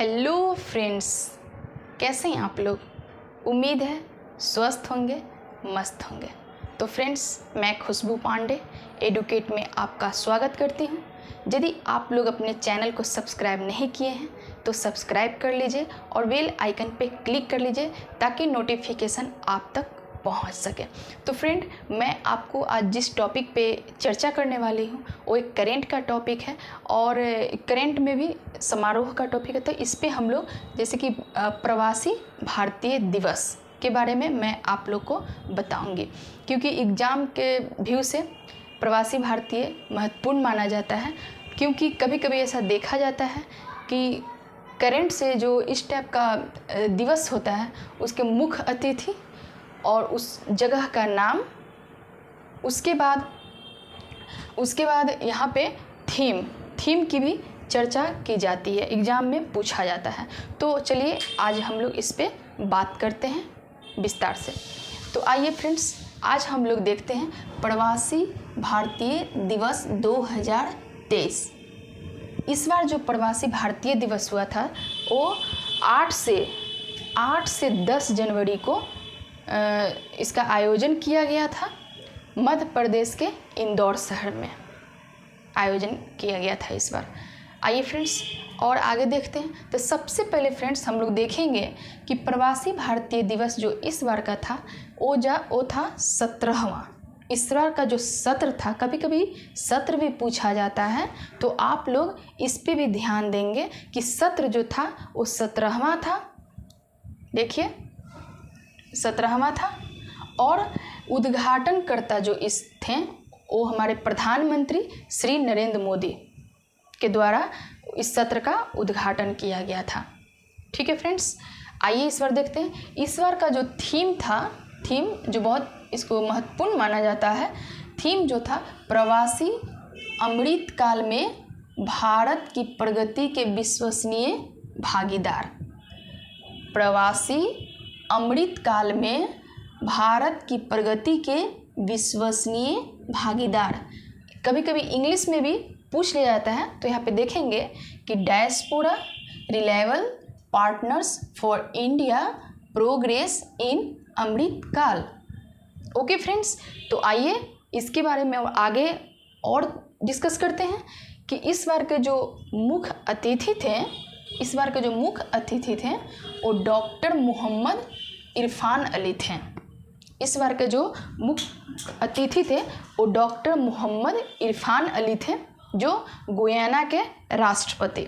Hello friends, कैसे हैं आप लोग। उम्मीद है स्वस्थ होंगे, मस्त होंगे। तो फ्रेंड्स, मैं खुशबू पांडे एडुकेट में आपका स्वागत करती हूं। यदि आप लोग अपने चैनल को सब्सक्राइब नहीं किए हैं तो सब्सक्राइब कर लीजिए और बेल आइकन पे क्लिक कर लीजिए ताकि नोटिफिकेशन आप तक पहुंच सके। तो फ्रेंड, मैं आपको आज जिस टॉपिक पे चर्चा करने वाली हूँ वो एक करेंट का टॉपिक है और करेंट में भी समारोह का टॉपिक है। तो इस पे हम लोग जैसे कि प्रवासी भारतीय दिवस के बारे में मैं आप लोग को बताऊंगी, क्योंकि एग्ज़ाम के व्यू से प्रवासी भारतीय महत्वपूर्ण माना जाता है। क्योंकि कभी कभी ऐसा देखा जाता है कि करेंट से जो इस टाइप का दिवस होता है उसके मुख्य अतिथि और उस जगह का नाम, उसके बाद यहाँ पे थीम की भी चर्चा की जाती है, एग्ज़ाम में पूछा जाता है। तो चलिए आज हम लोग इस पे बात करते हैं विस्तार से। तो आइए फ्रेंड्स, आज हम लोग देखते हैं प्रवासी भारतीय दिवस 2023। इस बार जो प्रवासी भारतीय दिवस हुआ था वो 8 से 10 जनवरी को इसका आयोजन किया गया था। मध्य प्रदेश के इंदौर शहर में आयोजन किया गया था इस बार। आइए फ्रेंड्स और आगे देखते हैं। तो सबसे पहले फ्रेंड्स हम लोग देखेंगे कि प्रवासी भारतीय दिवस जो इस बार का था वो था 17वां। इस बार का जो सत्र था, कभी कभी सत्र भी पूछा जाता है, तो आप लोग इस पे भी ध्यान देंगे कि सत्र जो था वो 17वां था। देखिए 17वां था। और उद्घाटनकर्ता जो इस थे वो हमारे प्रधानमंत्री श्री नरेंद्र मोदी के द्वारा इस सत्र का उद्घाटन किया गया था। ठीक है फ्रेंड्स, आइए इस बार देखते हैं। इस बार का जो थीम जो बहुत इसको महत्वपूर्ण माना जाता है, थीम जो था प्रवासी अमृतकाल में भारत की प्रगति के विश्वसनीय भागीदार। प्रवासी अमृतकाल में भारत की प्रगति के विश्वसनीय भागीदार। कभी कभी इंग्लिश में भी पूछ लिया जाता है, तो यहाँ पे देखेंगे कि diaspora reliable partners for India progress in Amritkaal. Okay friends, तो आइए इसके बारे में आगे और डिस्कस करते हैं कि इस बार के जो मुख्य अतिथि थे वो डॉक्टर मोहम्मद इरफान अली थे। इस बार के जो मुख्य अतिथि थे वो डॉक्टर मोहम्मद इरफान अली थे, जो गुयाना के राष्ट्रपति।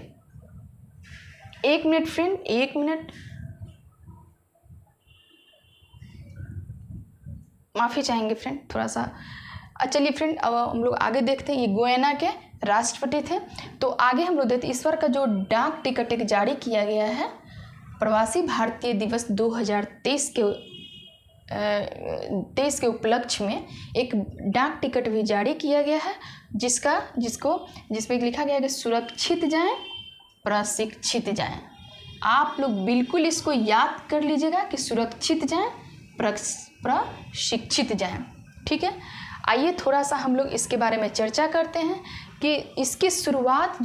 एक मिनट फ्रेंड, एक मिनट, माफ़ी चाहेंगे फ्रेंड थोड़ा सा। चलिए फ्रेंड, अब हम लोग आगे देखते हैं। ये गुयाना के राष्ट्रपति थे। तो आगे हम लोग देखते हैं इस बार का जो डाक टिकट एक जारी किया गया है, प्रवासी भारतीय दिवस 2023 के उपलक्ष्य में एक डाक टिकट भी जारी किया गया है, जिसपे लिखा गया है कि सुरक्षित जाएं, प्रशिक्षित जाएं। आप लोग बिल्कुल इसको याद कर लीजिएगा कि सुरक्षित जाएं, प्रशिक्षित जाएं। ठीक है, आइए थोड़ा सा हम लोग इसके बारे में चर्चा करते हैं कि इसकी शुरुआत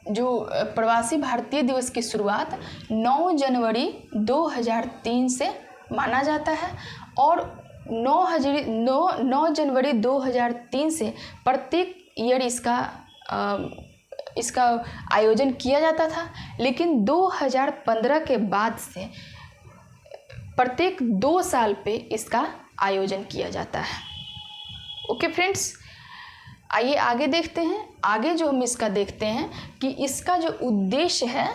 जो प्रवासी भारतीय दिवस की शुरुआत 9 जनवरी 2003 से माना जाता है और 9 जनवरी 2003 से प्रत्येक ईयर इसका आयोजन किया जाता था। लेकिन 2015 के बाद से प्रत्येक 2 साल पे इसका आयोजन किया जाता है। ओके फ्रेंड्स, आइए आगे देखते हैं। आगे जो हम इसका देखते हैं कि इसका जो उद्देश्य है,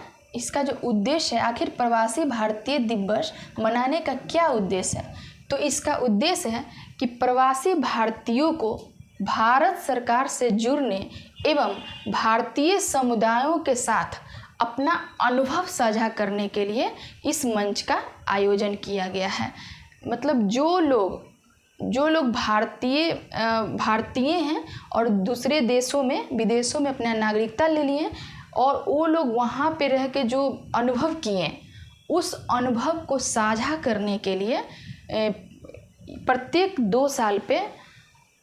आखिर प्रवासी भारतीय दिवस मनाने का क्या उद्देश्य है। तो इसका उद्देश्य है कि प्रवासी भारतीयों को भारत सरकार से जुड़ने एवं भारतीय समुदायों के साथ अपना अनुभव साझा करने के लिए इस मंच का आयोजन किया गया है। मतलब जो लोग भारतीय हैं और दूसरे विदेशों में अपना नागरिकता ले लिए और वो लोग वहाँ पे रह के जो अनुभव किए, उस अनुभव को साझा करने के लिए प्रत्येक 2 साल पे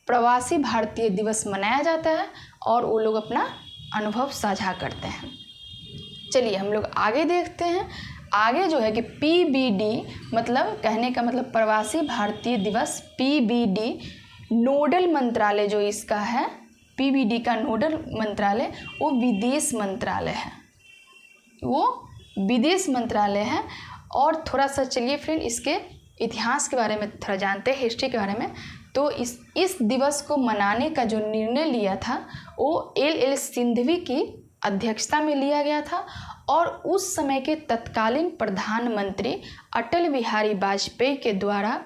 प्रवासी भारतीय दिवस मनाया जाता है और वो लोग अपना अनुभव साझा करते हैं। चलिए हम लोग आगे देखते हैं। आगे जो है कि PBD मतलब कहने का मतलब प्रवासी भारतीय दिवस, PBD नोडल मंत्रालय जो इसका है, PBD का नोडल मंत्रालय वो विदेश मंत्रालय है, वो विदेश मंत्रालय है। और थोड़ा सा चलिए फ्रेंड इसके इतिहास के बारे में थोड़ा जानते हैं, हिस्ट्री के बारे में। तो इस दिवस को मनाने का जो निर्णय लिया था वो LL सिंघवी की अध्यक्षता में लिया गया था और उस समय के तत्कालीन प्रधानमंत्री अटल बिहारी वाजपेयी के द्वारा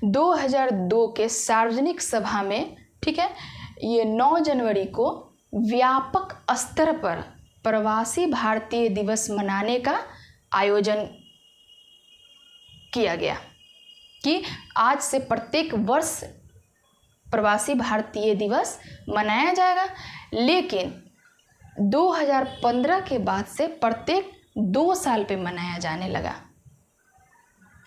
2002 के सार्वजनिक सभा में, ठीक है, ये 9 जनवरी को व्यापक स्तर पर प्रवासी भारतीय दिवस मनाने का आयोजन किया गया कि आज से प्रत्येक वर्ष प्रवासी भारतीय दिवस मनाया जाएगा। लेकिन 2015 के बाद से प्रत्येक 2 साल पे मनाया जाने लगा।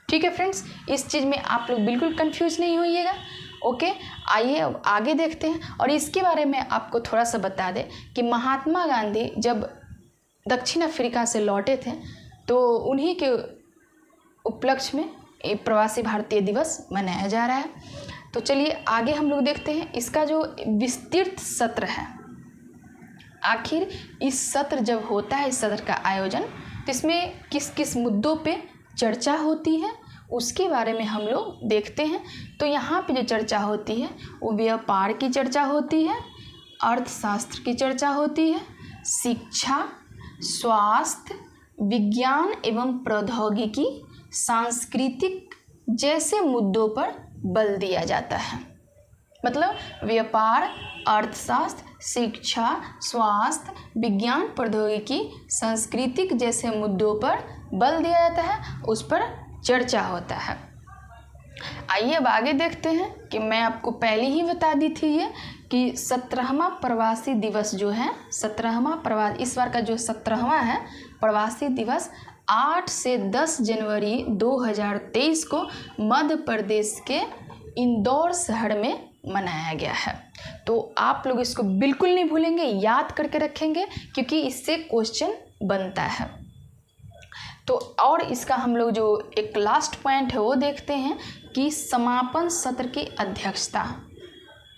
ठीक है फ्रेंड्स, इस चीज़ में आप लोग बिल्कुल कंफ्यूज नहीं होइएगा। ओके, आइए अब आगे देखते हैं। और इसके बारे में आपको थोड़ा सा बता दें कि महात्मा गांधी जब दक्षिण अफ्रीका से लौटे थे तो उन्हीं के उपलक्ष्य में प्रवासी भारतीय दिवस मनाया जा रहा है। तो चलिए आगे हम लोग देखते हैं इसका जो विस्तृत सत्र है। आखिर इस सत्र जब होता है, इस सत्र का आयोजन, तो इसमें किस किस मुद्दों पे चर्चा होती है उसके बारे में हम लोग देखते हैं। तो यहाँ पे जो चर्चा होती है वो व्यापार की चर्चा होती है, अर्थशास्त्र की चर्चा होती है, शिक्षा, स्वास्थ्य, विज्ञान एवं प्रौद्योगिकी, सांस्कृतिक जैसे मुद्दों पर बल दिया जाता है। मतलब व्यापार, अर्थशास्त्र, शिक्षा, स्वास्थ्य, विज्ञान, प्रौद्योगिकी, सांस्कृतिक जैसे मुद्दों पर बल दिया जाता है, उस पर चर्चा होता है। आइए अब आगे देखते हैं कि मैं आपको पहले ही बता दी थी ये कि 17वां प्रवासी दिवस जो है, 17वां प्रवासी, इस बार का जो 17वां है प्रवासी दिवस 8 से 10 जनवरी 2023 को मध्य प्रदेश के इंदौर शहर में मनाया गया है। तो आप लोग इसको बिल्कुल नहीं भूलेंगे, याद करके रखेंगे क्योंकि इससे क्वेश्चन बनता है। तो और इसका हम लोग जो एक लास्ट पॉइंट है वो देखते हैं कि समापन सत्र की अध्यक्षता,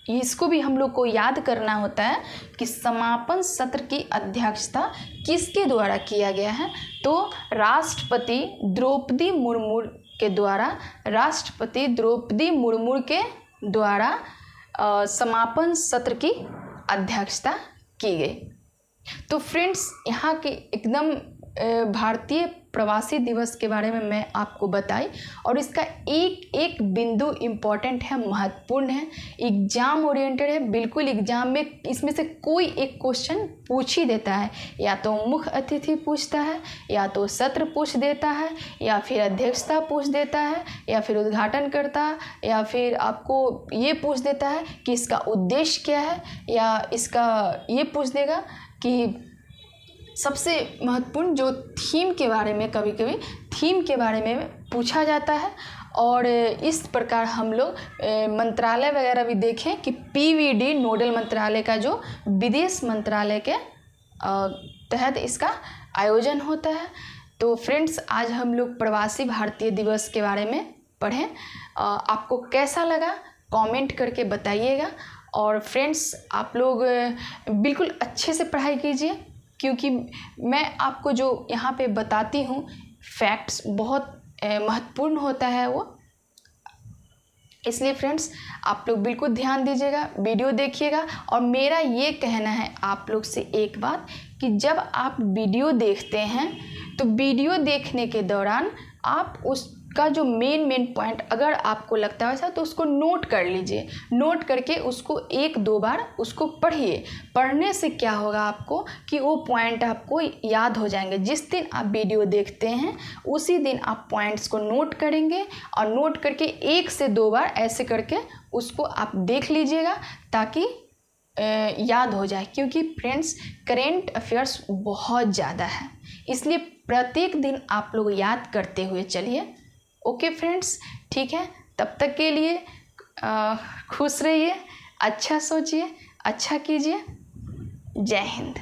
इसको भी हम लोग को याद करना होता है कि समापन सत्र की अध्यक्षता किसके द्वारा किया गया है। तो राष्ट्रपति द्रौपदी मुर्मू के द्वारा, राष्ट्रपति द्रौपदी मुर्मू के द्वारा समापन सत्र की अध्यक्षता की गई। तो फ्रेंड्स यहाँ के एकदम भारतीय प्रवासी दिवस के बारे में मैं आपको बताई और इसका एक एक बिंदु इम्पॉर्टेंट है, महत्वपूर्ण है, एग्जाम ओरिएंटेड है। बिल्कुल एग्जाम में इसमें से कोई एक क्वेश्चन पूछ ही देता है, या तो मुख्य अतिथि पूछता है, या तो सत्र पूछ देता है, या फिर अध्यक्षता पूछ देता है, या फिर उद्घाटन करता, या फिर आपको ये पूछ देता है कि इसका उद्देश्य क्या है, या इसका ये पूछ देगा कि सबसे महत्वपूर्ण जो थीम के बारे में, कभी कभी थीम के बारे में पूछा जाता है। और इस प्रकार हम लोग मंत्रालय वगैरह भी देखें कि PBD नोडल मंत्रालय का जो विदेश मंत्रालय के तहत इसका आयोजन होता है। तो फ्रेंड्स आज हम लोग प्रवासी भारतीय दिवस के बारे में पढ़ें। आपको कैसा लगा कमेंट करके बताइएगा। और फ्रेंड्स आप लोग बिल्कुल अच्छे से पढ़ाई कीजिए क्योंकि मैं आपको जो यहाँ पे बताती हूँ फैक्ट्स बहुत महत्वपूर्ण होता है वो, इसलिए फ्रेंड्स आप लोग बिल्कुल ध्यान दीजिएगा, वीडियो देखिएगा। और मेरा ये कहना है आप लोग से एक बात कि जब आप वीडियो देखते हैं तो वीडियो देखने के दौरान आप उसका जो मेन पॉइंट अगर आपको लगता है वैसा तो उसको नोट कर लीजिए, नोट करके उसको 1-2 बार उसको पढ़िए। पढ़ने से क्या होगा आपको कि वो पॉइंट आपको याद हो जाएंगे। जिस दिन आप वीडियो देखते हैं उसी दिन आप पॉइंट्स को नोट करेंगे और नोट करके 1 से 2 बार ऐसे करके उसको आप देख लीजिएगा ताकि याद हो जाए। क्योंकि फ्रेंड्स करेंट अफेयर्स बहुत ज़्यादा है, इसलिए प्रत्येक दिन आप लोग याद करते हुए चलिए। ओके फ्रेंड्स, ठीक है, तब तक के लिए खुश रहिए, अच्छा सोचिए, अच्छा कीजिए। जय हिंद।